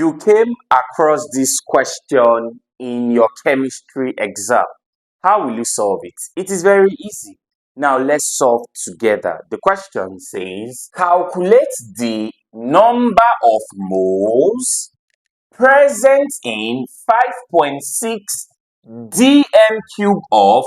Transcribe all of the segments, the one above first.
You came across this question in your chemistry exam. How will you solve it? It is very easy. Now let's solve together. The question says, calculate the number of moles present in 5.6 dm cube of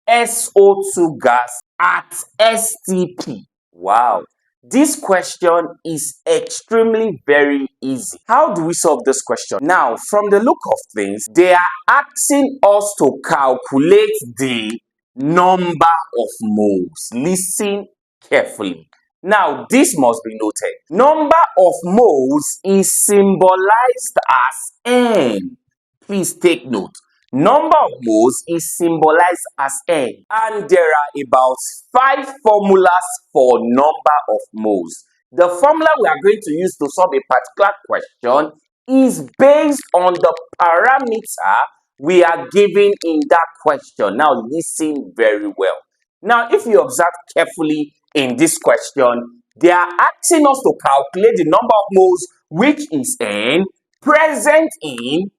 SO2 gas at STP. Wow. This question is extremely very easy. How do we solve this question? Now, from the look of things, they are asking us to calculate the number of moles. Listen carefully. Now, this must be noted. Number of moles is symbolized as N. Please take note. Number of moles is symbolized as N, and there are about 5 formulas for number of moles. The formula we are going to use to solve a particular question is based on the parameter we are given in that question. Now listen very well. Now if you observe carefully in this question, they are asking us to calculate the number of moles, which is N, present in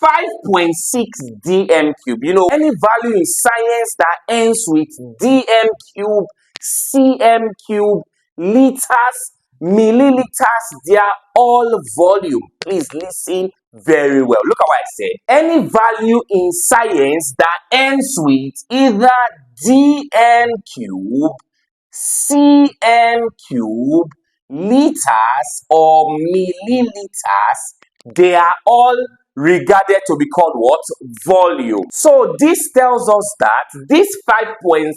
5.6 dm cube. You know, any value in science that ends with dm cube, cm cube, liters, milliliters, they are all volume. Please listen very well. Look at what I said. Any value in science that ends with either dm cube, cm cube, liters, or milliliters, they are all regarded to be called what? Volume. So this tells us that this 5.6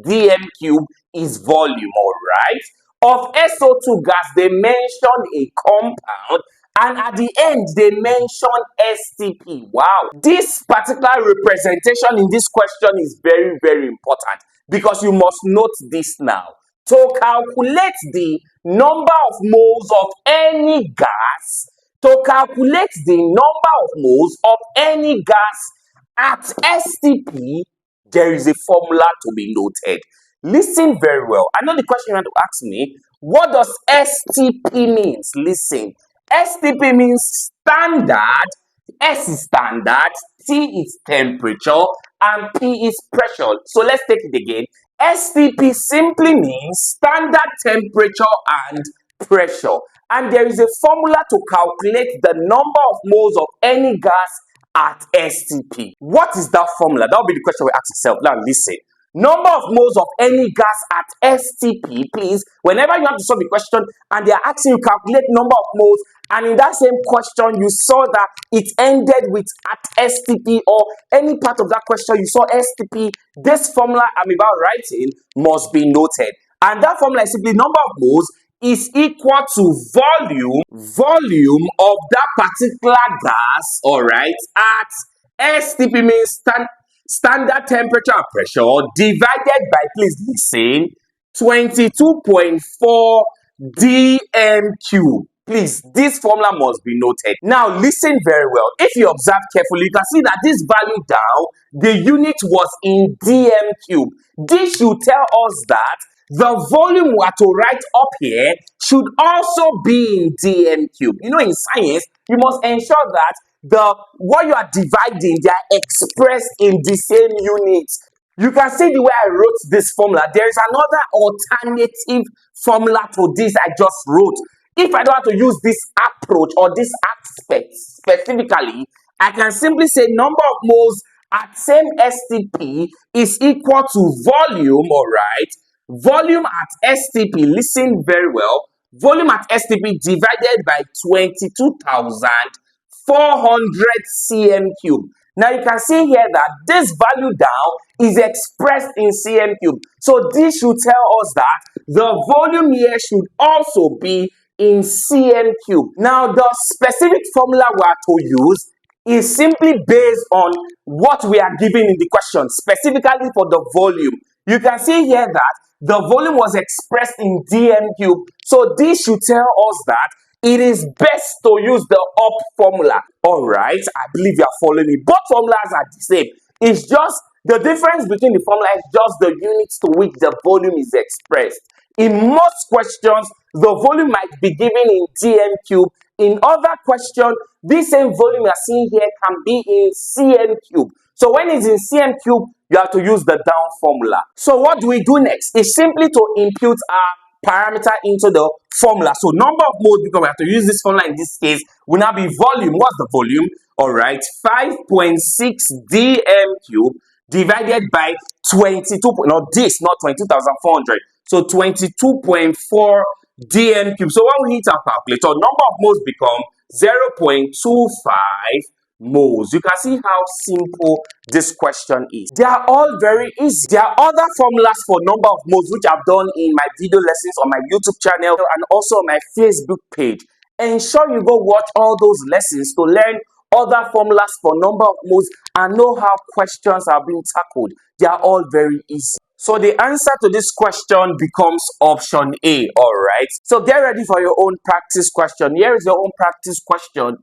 dm cube is volume, all right? Of SO2 gas, they mentioned a compound, and at the end, they mentioned STP. Wow. This particular representation in this question is very, very important because you must note this now. To calculate the number of moles of any gas, to calculate the number of moles of any gas at STP, there is a formula to be noted. Listen very well. I know the question you want to ask me, what does STP means? Listen. STP means standard. S is standard, T is temperature, and P is pressure. So let's take it again. STP simply means standard temperature and pressure. And there is a formula to calculate the number of moles of any gas at STP. What is that formula? That will be the question we ask yourself. Now listen. Number of moles of any gas at STP, please, whenever you have to solve a question and they are asking you to calculate number of moles, and in that same question you saw that it ended with at STP, or any part of that question you saw STP, this formula I'm about writing must be noted. And that formula is simply number of moles is equal to volume of that particular gas, all right, at STP means standard temperature and pressure divided by, please listen, 22.4 dm cube. Please, this formula must be noted. Now listen very well. If you observe carefully, you can see that this value down, the unit was in dm cube. This should tell us that the volume we are to write up here should also be in dm cube. You know, in science, you must ensure that what you are dividing, they are expressed in the same units. You can see the way I wrote this formula. There is another alternative formula to this I just wrote. If I don't have to use this approach or this aspect specifically, I can simply say number of moles at same STP is equal to volume, all right? Volume at STP, listen very well. Volume at STP divided by 22,400 cm cube. Now you can see here that this value down is expressed in cm cube. So this should tell us that the volume here should also be in cm cube. Now the specific formula we are to use is simply based on what we are given in the question, specifically for the volume. You can see here that the volume was expressed in dm cube. So this should tell us that it is best to use the up formula. All right, I believe you are following me. Both formulas are the same. It's just the difference between the formula is just the units to which the volume is expressed. In most questions, the volume might be given in dm cube. In other question, this same volume you are seeing here can be in cm cube. So when it's in cm cube, you have to use the down formula. So what do we do next? Is simply to impute our parameter into the formula. So number of moles, because we have to use this formula in this case, will now be volume. What's the volume? All right, 5.6 dm cube divided by 22, not this, not 22,400. So 22.4 dm cube. So when we hit our calculator, number of moles become 0.25 moles. You can see how simple this question is. They are all very easy. There are other formulas for number of moles which I've done in my video lessons on my YouTube channel and also on my Facebook page. Ensure you go watch all those lessons to learn other formulas for number of moles and know how questions are being tackled. They are all very easy. So the answer to this question becomes option A, all right? So get ready for your own practice question. Here is your own practice question.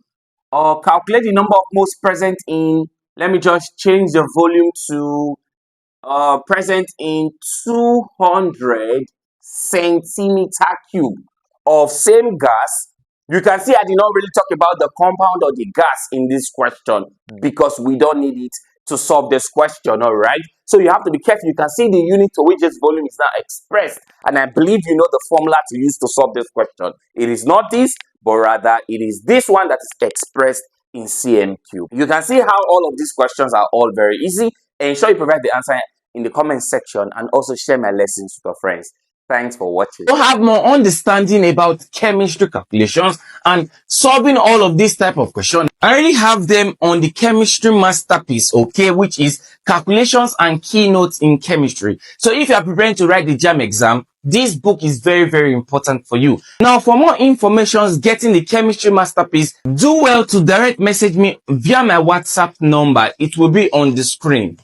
Calculate the number of moles present in, let me just change the volume to present in 200 centimeter cube of same gas. You can see I did not really talk about the compound or the gas in this question because we don't need it to solve this question, all right? So you have to be careful. You can see the unit to which this volume is now expressed, and I believe you know the formula to use to solve this question. It is not this, but rather it is this one that is expressed in cm cube. You can see how all of these questions are all very easy. Ensure you provide the answer in the comment section and also share my lessons with your friends. Thanks for watching. To have more understanding about chemistry calculations and solving all of these type of questions, I already have them on the chemistry masterpiece, okay, which is calculations and keynotes in chemistry. So if you are preparing to write the JAM exam, this book is very, very important for you. Now, for more information getting the chemistry masterpiece, do well to direct message me via my WhatsApp number. It will be on the screen.